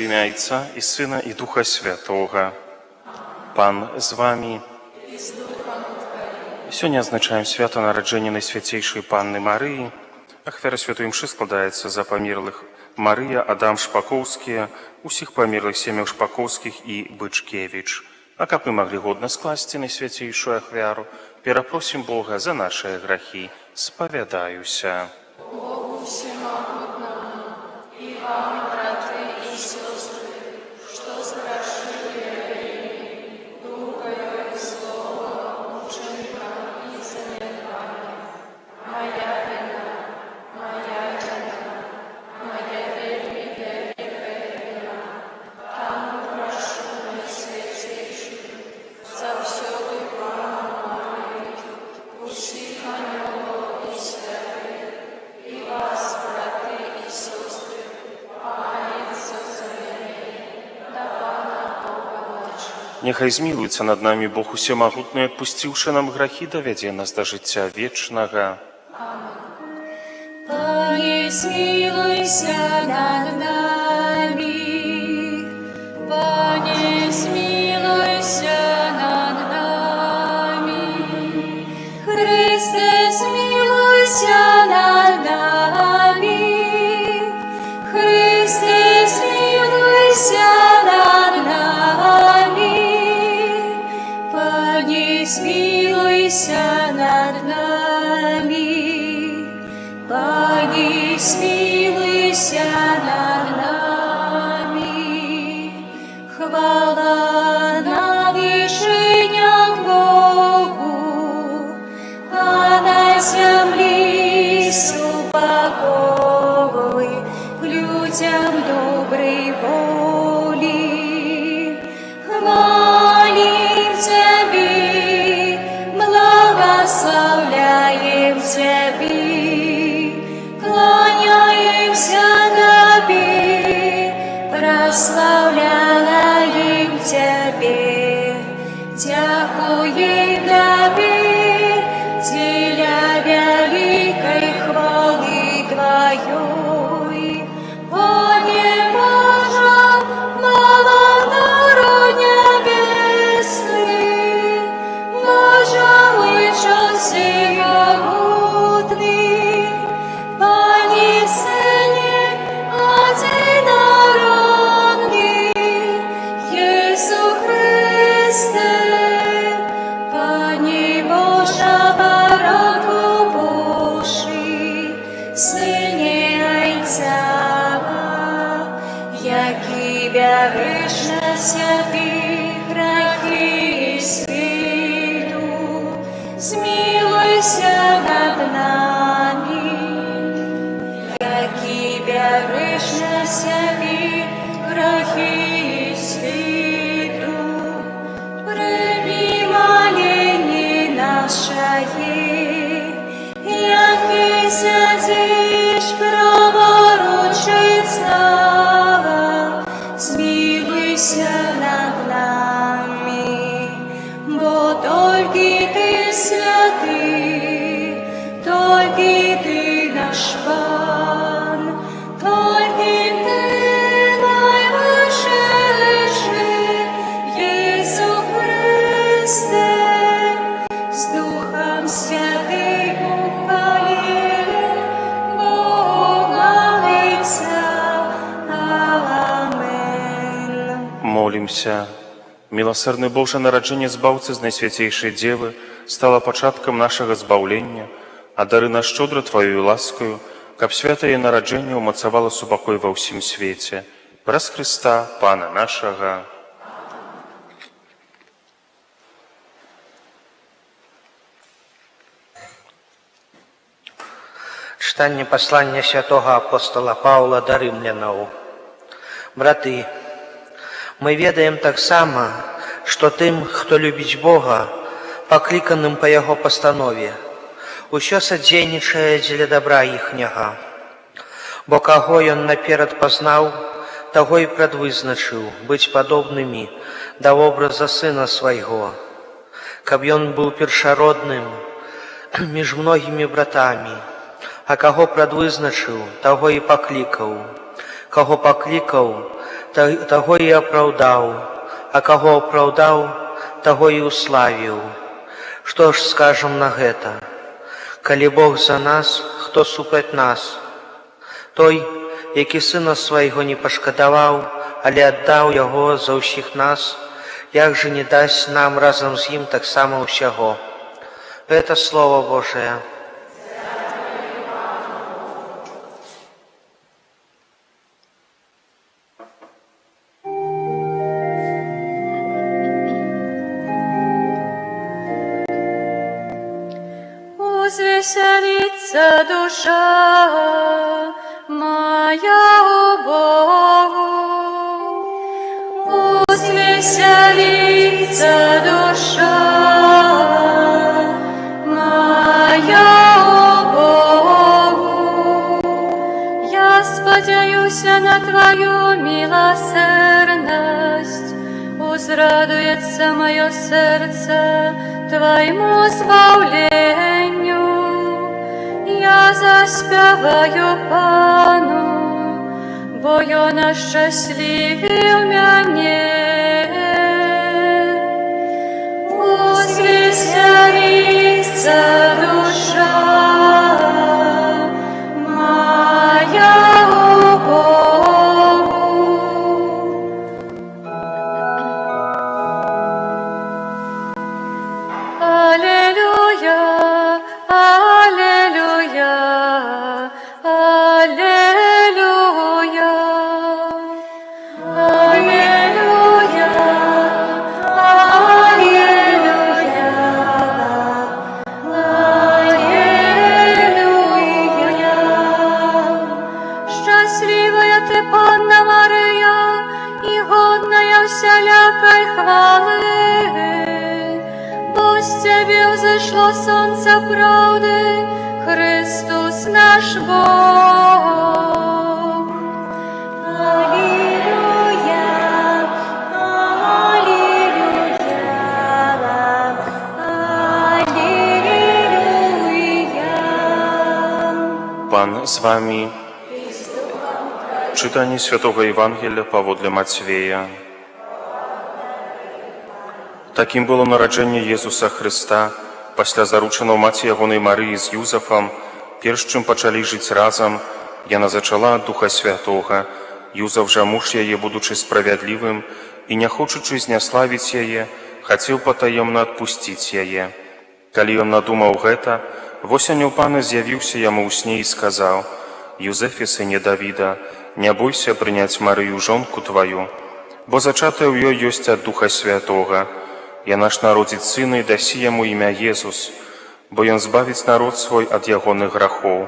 ім'я Отця і Сина і Духа Святого. Пан з вами. Сёння адзначаем свята нараджэння Найсвяцейшай Панны Марыі. Ахвяра святой імшы складаецца за памерлых Марыя, Адам Шпакоўскія, усіх памерлых сем'яў Шпакоўскіх і Бычкевіч. А каб мы маглі годна скласці найсвяцейшую ахвяру, перапросім Бога за нашыя грахі. Спавядаюся. Богу всемогутному и вам, браты и сестры, что согрешили духою и словом, учинком и занедбанием. Моя вина, моя вельми великая вина. Тому прошу Найсвятейшую, завсёды Пану Марию, усіх ангелов и святых, и вас, браты и сестры, помолиться за меня, да Пана Бога нашего. Няхай змілуецца над намі Бог усемагутны, адпусціўшы нам грахі, давядзе нас да жыцця вечнага. Пане, змилуйся над нами, Пане, змилуйся над нами, Христе, змилуйся над нами, Христе, змилуйся над нами, Пане, змилуйся над нами. Пане, смилуйся над нами. Хвала на вышинях Богу, а на земле покой людям доброй воли. Хвалим Тебе, благословляем Тебе. Кланяемся Тебе, прославляем Тебе, дякуем Тебе, деля великой хвалы Твоей. Пане Боже, малонарод небесный, Боже, вышел всемогутный, Пане Сыне одинородный, Иису Христе, Пане Божа пороку Божий, Сыне Отцава, які бяришся Ти грехи світу, змилуйся над нами. Які бяришся Ти грехи світу, прийми моління нашої, які сидиш праворуч Отця, змилуйся над нами, бо тільки Ти святий, тільки Ти наш Пан, тільки Ти найвищий, Єсу Христе, з Духом Святим ухвалили, Бога Отця. Амен. Молімся. Милосердны Боже, нараджэнне збаўцы з Найсвяцейшай Дзевы стала пачаткам нашага збаўлення, а дары нас шчодра Твоёю ласкаю, каб святае нараджэнне ўмацавала супакой ва ўсім свеце. Праз Христа, Пана нашага. Читання послання святого апостола Павла до римлянаў. Браты, мы ведаем таксама, што тым, хто любіць Бога, пакліканым па Яго пастанове, усё садзейнічае дзеля добра іхняга. Бо каго Ён наперад пазнаў, таго і прадвызначыў быць падобнымі да образа Сына Свайго, каб Ён быў першародным між многімі братамі, а каго прадвызначыў, таго і паклікаў. Каго паклікаў, таго і апраўдаў, а каго апраўдаў, таго і уславіў. Што ж скажам на гэта? Калі Бог за нас, хто супраць нас? Той, які сына свайго не пашкадаваў, але аддаў яго за ўсіх нас, як жа не дасць нам разам з ім таксама ўсяго? Гэта Слово Божае. Узвеселится душа моя у Богу, узвеселится душа моя у Богу. Я сподяюся на Твою милосердность, узрадуется мое сердце Твоему збавленню. Я заспяваю Пану, бо Ён ощасливил мяне. Узвеселится душа моя у Богу. Аллилуйя, аллилуйя, аллилуйя, аллилуйя, аллилуйя, аллилуйя. Щасливая ты, Панна Мария, и годная всялякой хвалы. С Тебе взошло солнце правды, Христос наш Бог. Аллилуйя, аллилуйя, аллилуйя. Пан з вами. Читання Святого Євангелія паводле Матвея. Такім было нараджэнне Езуса Хрыста пасля заручанаў маці ягонай Марыі з Юзафам. Перш чым пачалі жыць разам, яна зачала ад Духа Святога. Юзаф жа муж яе, будучы справядлівым і не хочучы зняславіць яе, хацеў патаемна адпусціць яе. Калі ён надумаў гэта, вось анёл Пана з'явіўся яму ў сне і сказаў: «Юзефе, сыне Давіда, не бойся прыняць Марыю, жонку тваю, бо зачатае ў ёй ёсць ад Духа Святога. Яна ж народзіць сына і дасі яму імя Езус, бо ён збавіць народ свой ад ягоных грахоў».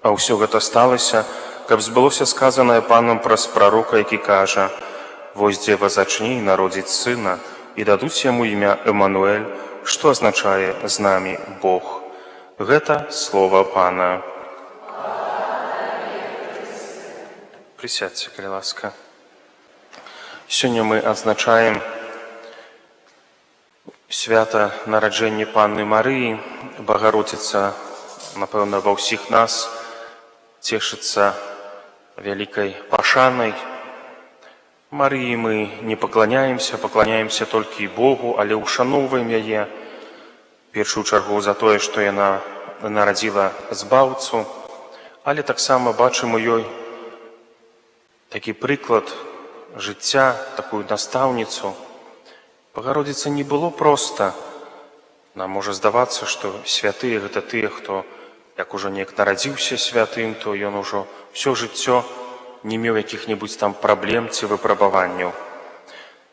А ўсё гэта сталася, каб збылося сказанае Панам праз прарока, які кажа: «Вось дзева зачне і народзіць сына, і дадуць яму імя Эмануэль», што азначае «з намі Бог». Гэта слова Пана. Присядьте, калі ласка. Сёння мы адзначаем свята нараджэння Панны Марыі. Багародзіца, напэўна, ва ўсіх нас цешыцца вялікай пашанай. Марыі мы не пакланяемся, пакланяемся толькі Богу, але ушаноўваем яе в першую чаргу за тое, што яна нарадзіла збаўцу, але таксама бачым у ёй такі прыклад жыцця, такую настаўніцу. Багародзіцы не было проста. Нам можа здавацца, што святыя гэта тыя, хто, як ужо неяк нарадзіўся святым, то ён ужо ўсё жыццё не меў якіх-небудзь там праблем ці выпрабаванняў.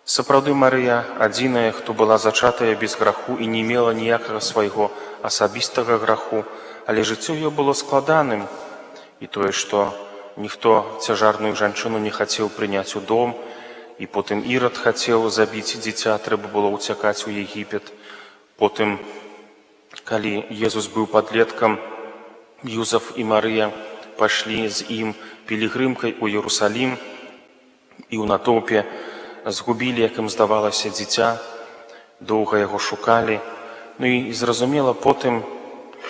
Сапраўды, Марыя адзіная, хто была зачатая без граху і не мела ніякага свайго асабістага граху, але жыццё ёй было складаным. І тое, што ніхто цяжарную жанчыну не хацеў прыняць у дом, і потым Ірад хацеў забіць дзіця, трэба было ўцякаць у Егіпет. Потым, калі Езус быў падлеткам, Юзаф і Марыя пашлі з ім пілігрымкай у Іерусалім і ў натоўпе згубілі, як ім здавалася, дзіця, доўга яго шукалі. Ну і зразумела, потым,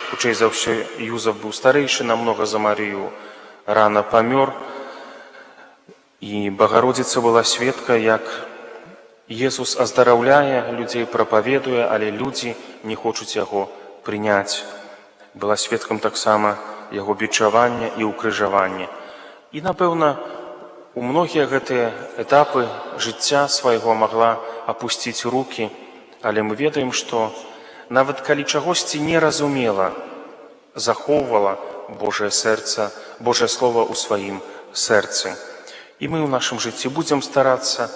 хутчэй за ўсё, Юзаф быў старэйшы намнога за Марыю, рана памёр. І Багародзіца была сведка, як Езус аздараўляе людзей, прапаведуе, але людзі не хочуць яго прыняць. Была сведкам таксама яго бичавання і ўкрыжавання. І, напэўна, у многія гэтыя этапы жыцця свайго магла апусціць рукі, але мы ведаем, што нават калі чагосьці не разумела, захоўвала Божае сэрца, Божае Слова ў сваім сэрцы. І мы ў нашым жыцці будзем старацца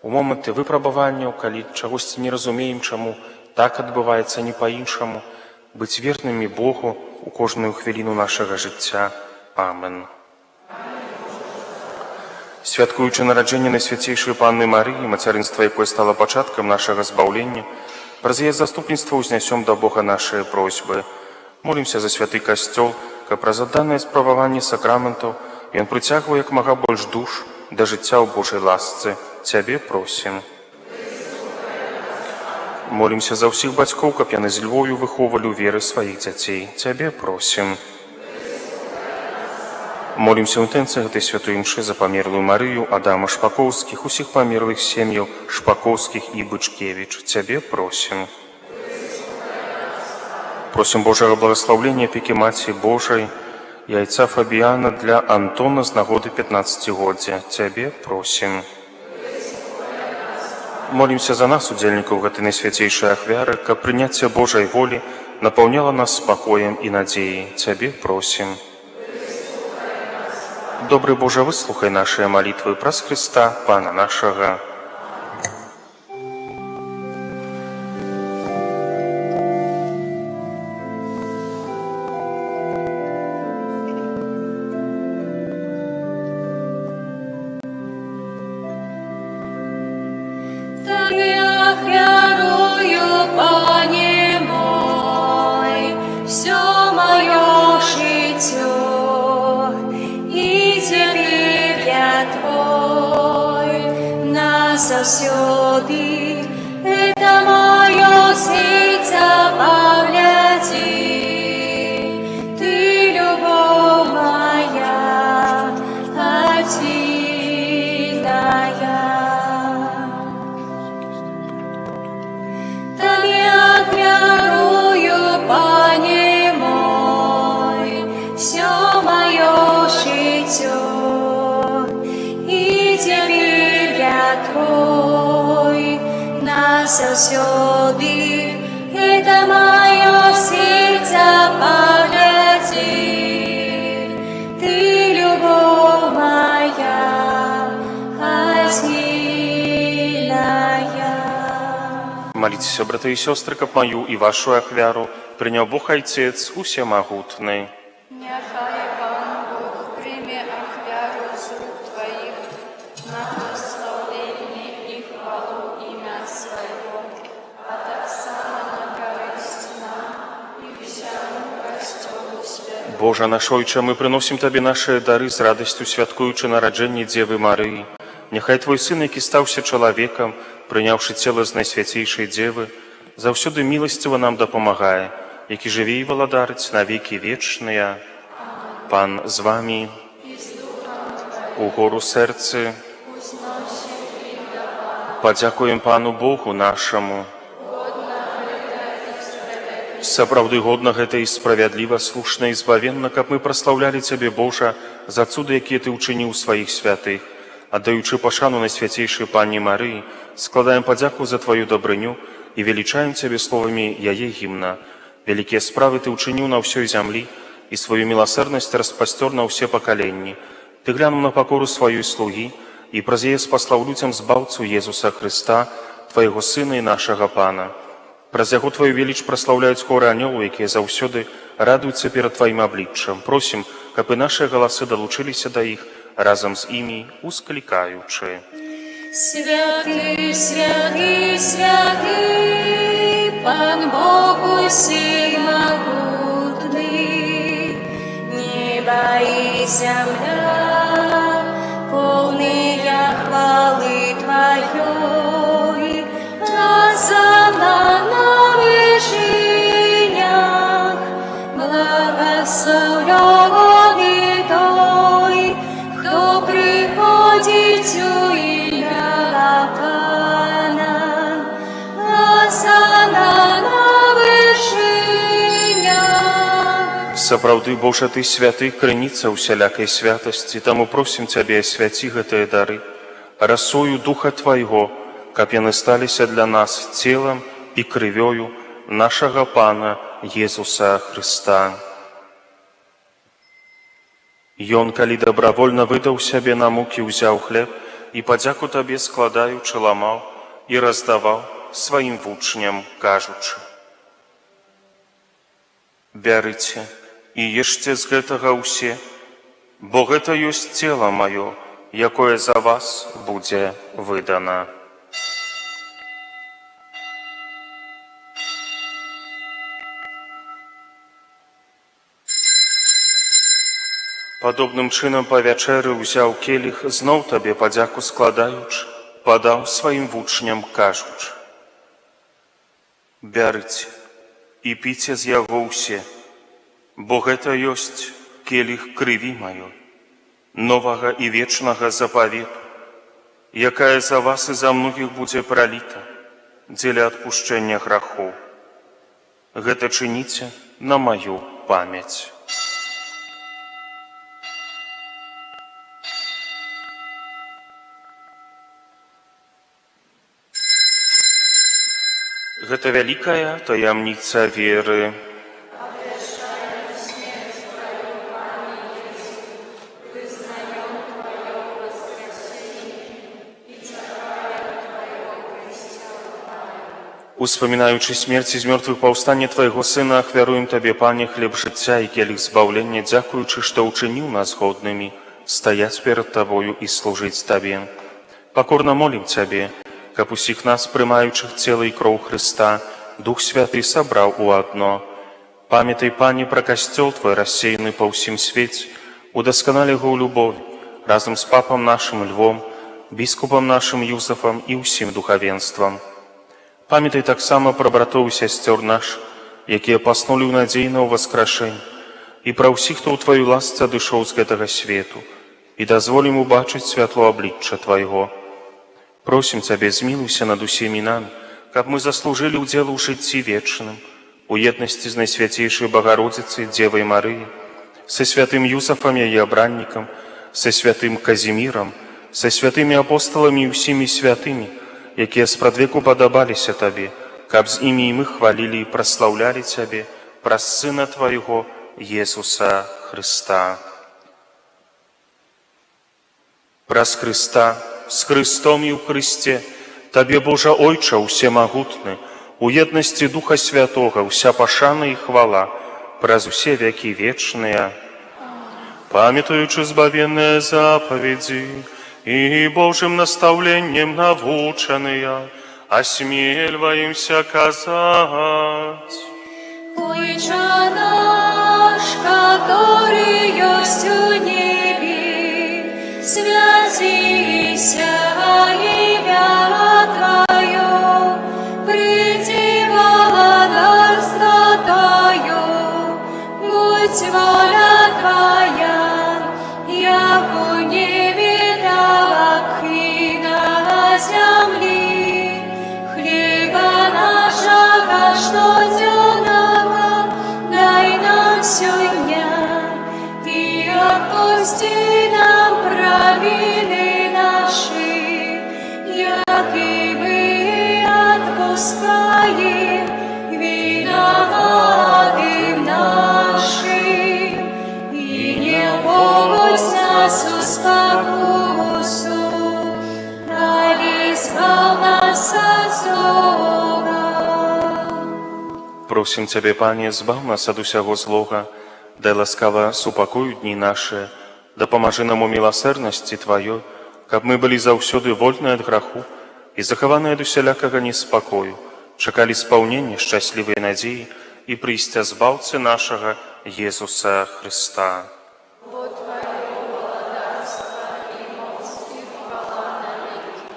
у моманты выпрабаванняў, калі чагосьці не разумеем, чаму так адбываецца, не па-іншаму, быць вернымі Богу у кожную хвіліну нашага жыцця. Амен. Святкуючы нараджэнне Найсвяцейшай Панны Марыі, мацярынства якой стала пачаткам нашага збаўлення, праз яе заступніцтва ўзнясём да Бога нашыя просьбы. Молімся за святы касцёл, каб праз адданае справаванне сакраментаў ён прыцягваў як мага больш душ да жыцця ў Божай ласцы. Цябе просім. Молімся за ўсіх бацькоў, каб яны з любоўю выхоўвалі ў веры сваіх дзяцей. Цябе просім. Молімся ў інтэнцыях гэтай святой імшы за памерлую Марыю, Адама Шпакоўскіх, усіх памерлых сем'яў Шпакоўскіх і Бычкевіч. Цябе просім. Просім Божага благаслаўлення апекі Маці Божай, яйца Фабіяна для Антона з нагоды 15-годдзя. Цябе просім. Молімся за нас, удзельнікаў гэтай найсвяцейшай ахвяры, каб прыняцце Божай волі напаўняла нас спакоем і надзеяй. Цябе просім. Добры Божа, выслухай нашыя малітвы праз Хрыста, Пана нашага. Заўсёды, это маё сердце погляди, ты любовь моя, отдельная. Так я верую, Пане мой, всё моё житё, и теперь я Твой назавсёды, это моё сердце погляди, ты любовь моя, отдельная. Моліцеся, браты і сёстры, каб маю і вашу ахвяру прыняў Бог Айцец усемагутны. Няхай Пан Бог прийме ахвяру з рук Твоїх на прославлення і хвалу ім'я Своєго, а так само на користь нам і всьому костюлу святому. Божа наш Ойче, мы прыносім Табе нашыя дары з радасцю, святкуючы нараджэнне Дзевы Марыі. Няхай Твой Сын, які стаўся чалавекам, прыняўшы цела з Найсвяцейшай Дзевы, заўсёды міласціва нам дапамагае, які жыве і валадарыць на векі вечныя. Пан з вамі, у гору сэрцы, падзякуем Пану Богу нашаму. Сапраўды годна гэта і справядліва, слушна і збавенна, каб мы праслаўлялі Цябе, Божа, за цуды, якія Ты ўчыніў сваіх святых. Аддаючы пашану Найсвяцейшай Панні Марыі, складаем падзяку за Тваю дабрыню і велічаем Цябе словамі яе гімна. Вялікія справы Ты ўчыніў на ўсёй зямлі і сваю міласэрнасць распасцёр на ўсе пакаленні. Ты глянуў на пакору сваёй слугі і праз яе спаслаў людзям збаўцу Езуса Хрыста, Твайго Сына і нашага Пана. Праз яго Твою веліч праслаўляюць хоры анёлаў, якія заўсёды радуюцца перад Тваім абліччам. Просім, каб і нашыя галасы далучыліся да іх, разам з імі усклікаючы. Святый, святый, святый, Пан Бог усемогутный, небо и земля, полные хвалы Твоей, на вышинях, благословен Той, кто приходит Сапраўды, Божа, Ты святы, крыніца усялякай святасці, таму просім Цябе, асвяці гэтыя дары, расою Духа Твайго, каб яны сталіся для нас целам і крывёю нашага Пана Езуса Хрыста. Ён, калі добравольна выдаў сябе на мукі, узяў хлеб і падзяку Табе складаючы ламаў і раздаваў сваім вучням, кажучы: «Бярыце і ешце з гэтага ўсе, бо гэта ёсць цела маё, якое за вас будзе выдана». Падобным чынам па вячэры ўзяў келіх, зноў Табе падзяку складаючы, падаў сваім вучням, кажучы: «Бярыце і піце з яго ўсе, бо гэта ёсць келіх крыві маёй, новага і вечнага запавету, якая за вас і за многіх будзе праліта дзеля адпушчэння грахоў. Гэта чыніце на маю памяць». Гэта вялікая таямніца веры. Успамінаючы смерць і з мёртвых паўстанне Твайго Сына, ахвяруем Табе, Пане, хлеб жыцця і келіх збаўлення, дзякуючы, што ўчыніў нас годнымі стаяць перад Табою і служыць Табе. Пакорна молім Цябе, каб усіх нас, прымаючых цела і кроў Хрыста, Дух Святы сабраў у адно. Памятай, Пане, пра касцёл Твой, рассеяны па ўсім свеце, удасканалі яго ў любові, разам з папам нашым Львом, біскупам нашым Юзафам і ўсім духавенствам. Памятай таксама пра братоў і сясцёр нашых, якія паснулі ў надзеі на ўваскрашэнне, і пра ўсіх, хто ў Тваёй ласцы адышоў з гэтага свету, і дазволім убачыць святло аблічча Твайго. Просім Цябе, змілуйся над усімі намі, каб мы заслужылі ўдзел у жыцці вечным, у еднасці з Найсвяцейшай Багародзіцай, Дзевай Марыі, са святым Юзафам, яе абраннікам, са святым Казімірам, са святымі апосталамі і ўсімі святымі, якія спрадвеку падабаліся Табе, каб з імі і мы хвалілі і праслаўлялі Цябе праз Сына Твайго, Езуса Хрыста. Праз Хрыста, з Христом і ў Христе, Табе, Божа Ойча, усемагутны, у еднасці Духа Святога, уся пашана і хвала, праз усе векі вечныя. Памятаючы збавенныя запаведзі і Божым настаўленнем навучаныя, асмельваемся казаць: Ойча наш, который ёсць у небе, святися імя Твоё, прийди владарство Твое, будь воля Твоя, як у небе, так и на земле. Хлеба нашего штоденного дай нам сегодня, и отпусти нам провины наши, як и мы отпускаем виноватым нашим, и не вводь нас в спокусу, але избав нас от злого. Просім Цябе, Пане, збаў нас ад усяго злога, дай ласкава супакою дні нашы, дапамажы нам у міласэрнасці Тваёй, каб мы былі заўсёды вольныя ад граху і захаваныя ад усялякага неспакою, чакалі спаўнення шчаслівай надзеі і прыйсця збаўцы нашага Езуса Хрыста.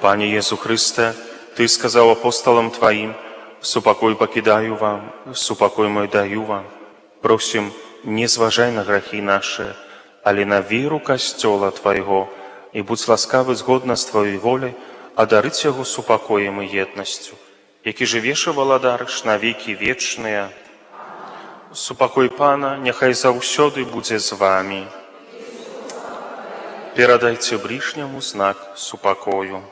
Пане Езу Хрысте, Ты сказаў апосталам Тваім: «Супакой пакідаю вам, супакой мой даю вам». Просім, не зважай на грахі нашы, але на веру касцёла Твайго, і будь ласкавы згодна з Тваёй воляй адарыць яго супакоем і еднасцю, які жывеш і валадарыш на векі вечныя. Супакой Пана няхай заўсёды будзе з вамі. Перадайце ближняму знак супакою.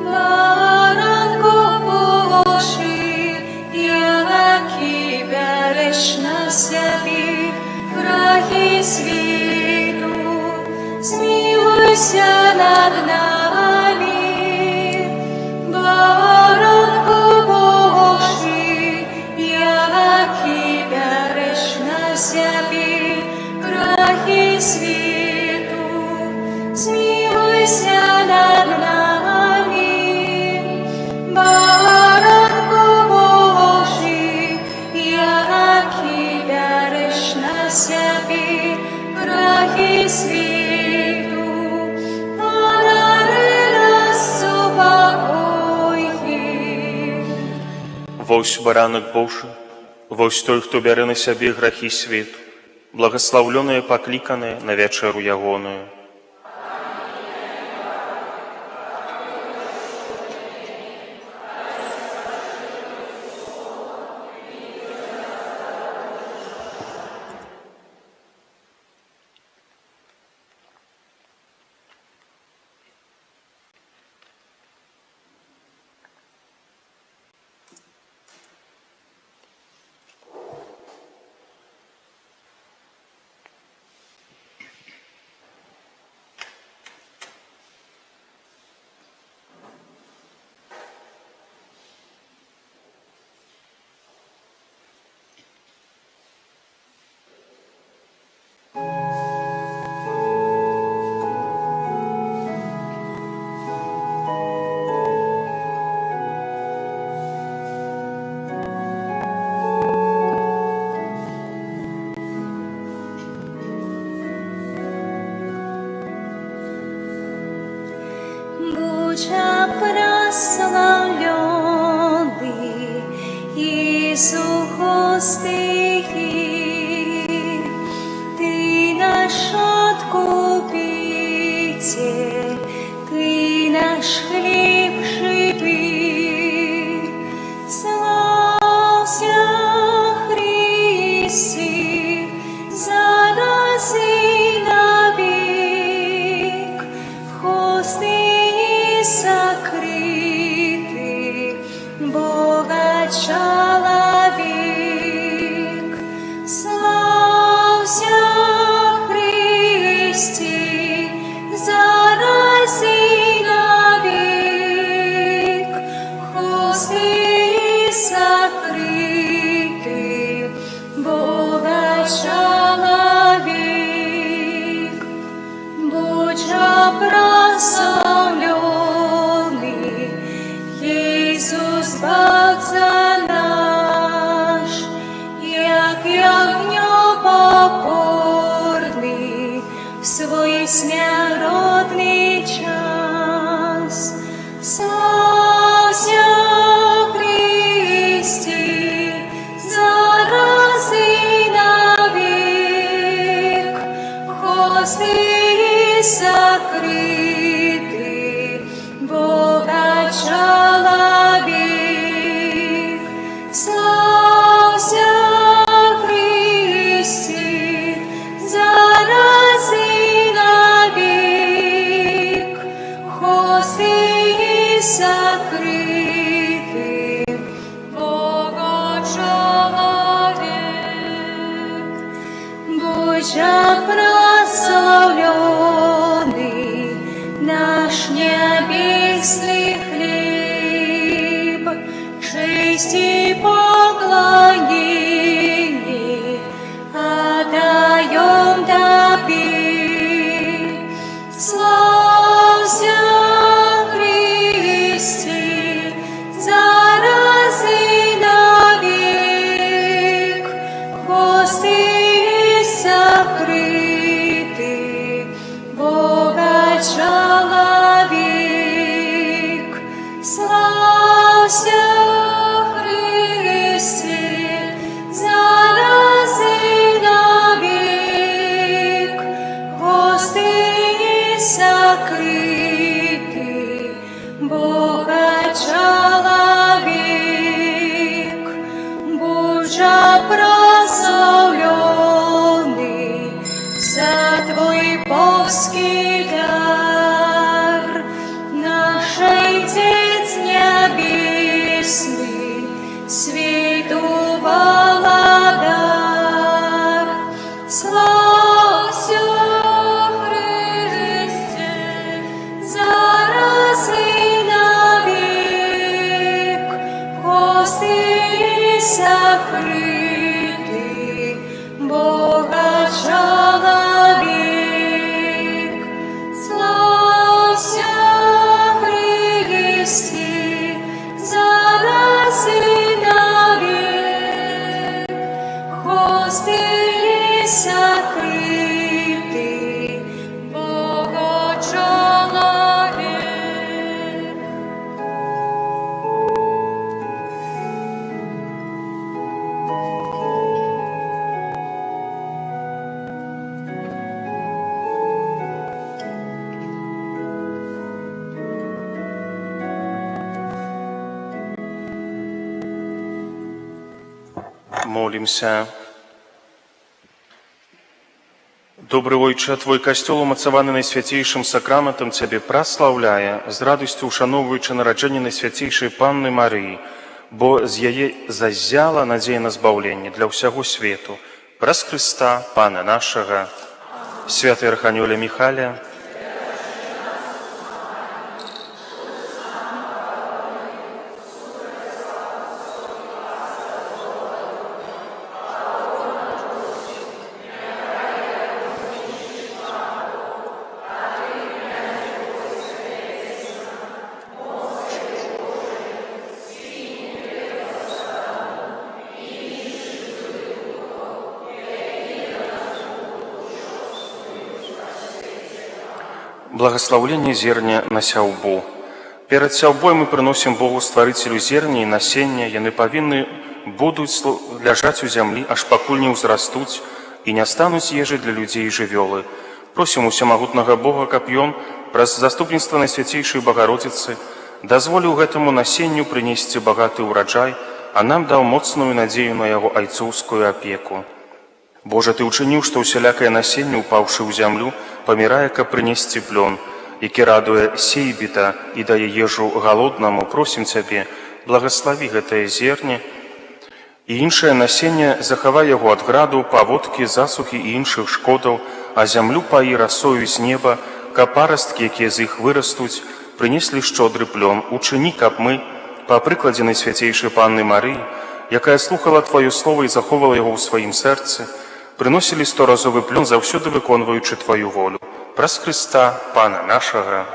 Baranku Boży, jaki beresz na siebie grachy świtu, zmiłuj się nad nami. Baranku Boży, jaki beresz na siebie grachy świtu, zmiłuj się nad nami. Baranku Boży, jaki beresz na siebie grachy świtu, одари нас супокоем. Вось баранак Божы, вось той, хто бярэ на сябе грахі свету, благаслаўлёныя пакліканыя на вячэру ягоную. Будья прославленный Иисус Христый, Ты наш Откупитель, Ты наш хлеб живый. Славься, Христе, зарази навек, в пустыне сокрытый, Бога человек. Славься, Христе, зарази навек, в пустыне сокрытый, Бога человек. Будь же прославленный Иисус, Богца наш, як ягнёпокорный в свой смертный час. Славься, Христе, зарази навек, хосты сокрытый, Бога человек. Славься, Христе, зарази навек, хосты сокрытый, Бога человек. Будь же прославленный наш небесный хлеб, честь и поклонение отдаем Тебе. Славься, Христе, зарази навек, хвосты сокрытый, Бога человек. Славься, Христе, зарази навек, хвосты сокрытый, Бога сокрытый Бога человек. Молимся. Добры Ойче, Твой касцёл, умацаваны найсвяцейшым сакраментам Цябе праслаўляе, з радасцю ушаноўваючы нараджэнне найсвяцейшай Панны Марыі, бо з яе заззяла надзея на збаўленне для ўсяго свету. Праз Хрыста, Пана нашага, святы Арханёля Міхаля, благословление зерня на сяўбу. Перад сяўбой мы прыносім Богу стварыцелю зерня і насення, яны павінны будуць ляжаць у зямлі, аж пакуль не ўзрастуць і не стануць ежай для людзей і жывёлы. Просім усямагутнага Бога, каб ён праз заступніцтва Найсвяцейшай Багародзіцы дазволіў гэтаму насенню прынесці багаты ўраджай, а нам даў моцную надзею на яго айцоўскую апеку. Божа, Ты ўчыніў, што ўсялякае насенне, упаўшы ў зямлю, памірае, каб прынесці плён, які радуе сейбіта і дае ежу галоднаму. Просім Цябе, благаславі гэтае зерне і іншае насенне, захавай яго ад граду, паводкі, засухі і іншых шкодаў, а зямлю паі расою з неба, каб парасткі, якія з іх вырастуць, прынеслі шчодры плён. Учыні, каб мы, па прыкладзе Найсвяцейшай Панны Марыі, якая слухала Тваё слово і заховала яго ў сваім сэрцы, прыносілі 100-разовы плён, заўсёды выконваючы Тваю волю. Праз Хрыста, Пана нашага.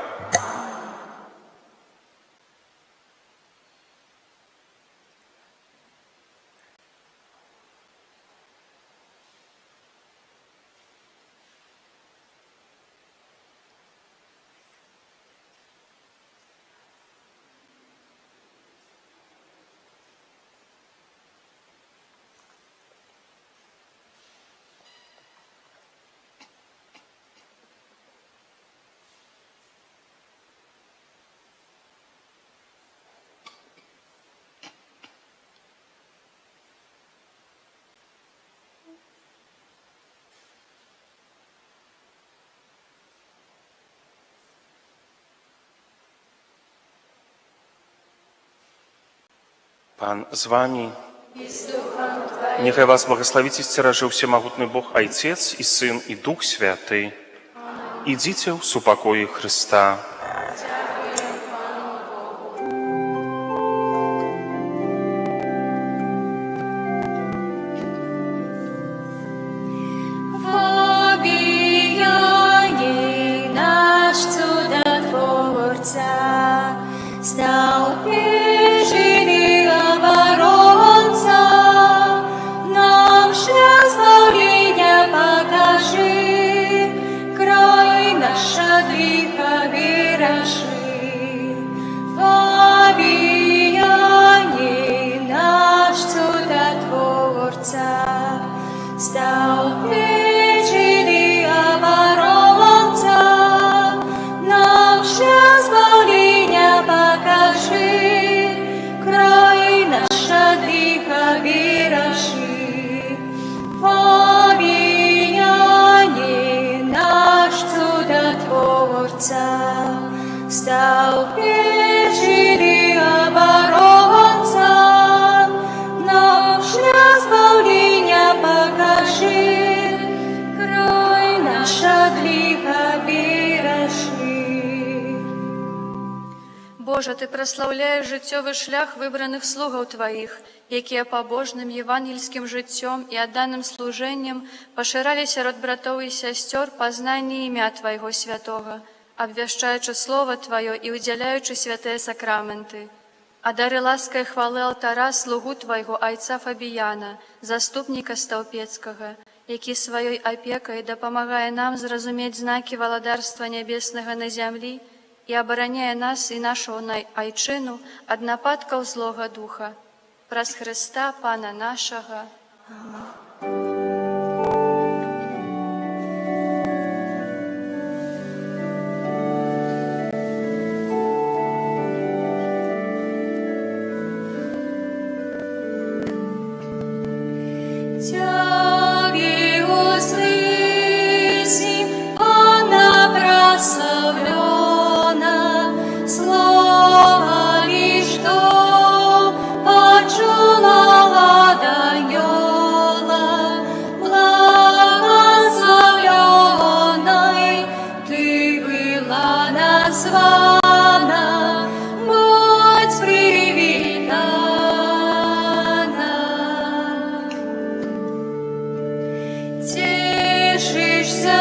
Пан з вами. Нехай вас благословіць і сцеражы ўсемагутны Бог, Айцец і Сын і Дух Святы. Ідзіце ў супакоі Хрыста. Побияний наш чудотворца, стал печени оборонца, нам шлях избавления покажи, край наш двиха виражи. Побияний наш чудотворца, стал печени оборонца, нам шлях избавления покажи, край наша двиха виражи. Побияний наш чудотворца, стал печени оборонца, нам шлях избавления покажи, край наша двиха виражи. Божа, Ты праслаўляеш жыццёвы шлях выбраных слугаў Тваіх, якія пабожным евангельскім жыццём і адданым служэннем пашыралі сярод братоў і сясцёр пазнанне імя Твайго святога, абвяшчаючы Слова Тваё і удзяляючы святыя сакраменты. Адары ласкай хвалы алтара слугу Твайго Айца Фабіяна, заступніка Стаўпецкага, які сваёй апекай дапамагае нам зразумець знакі валадарства нябеснага на зямлі і абараняе нас і нашу айчыну ад нападкаў злога духа. Праз Христа, Пана нашага. Тябе услышим, Пана прославлена, словами, что почула от ангела, благословленной ты была названа, будь привитана. Тешишься,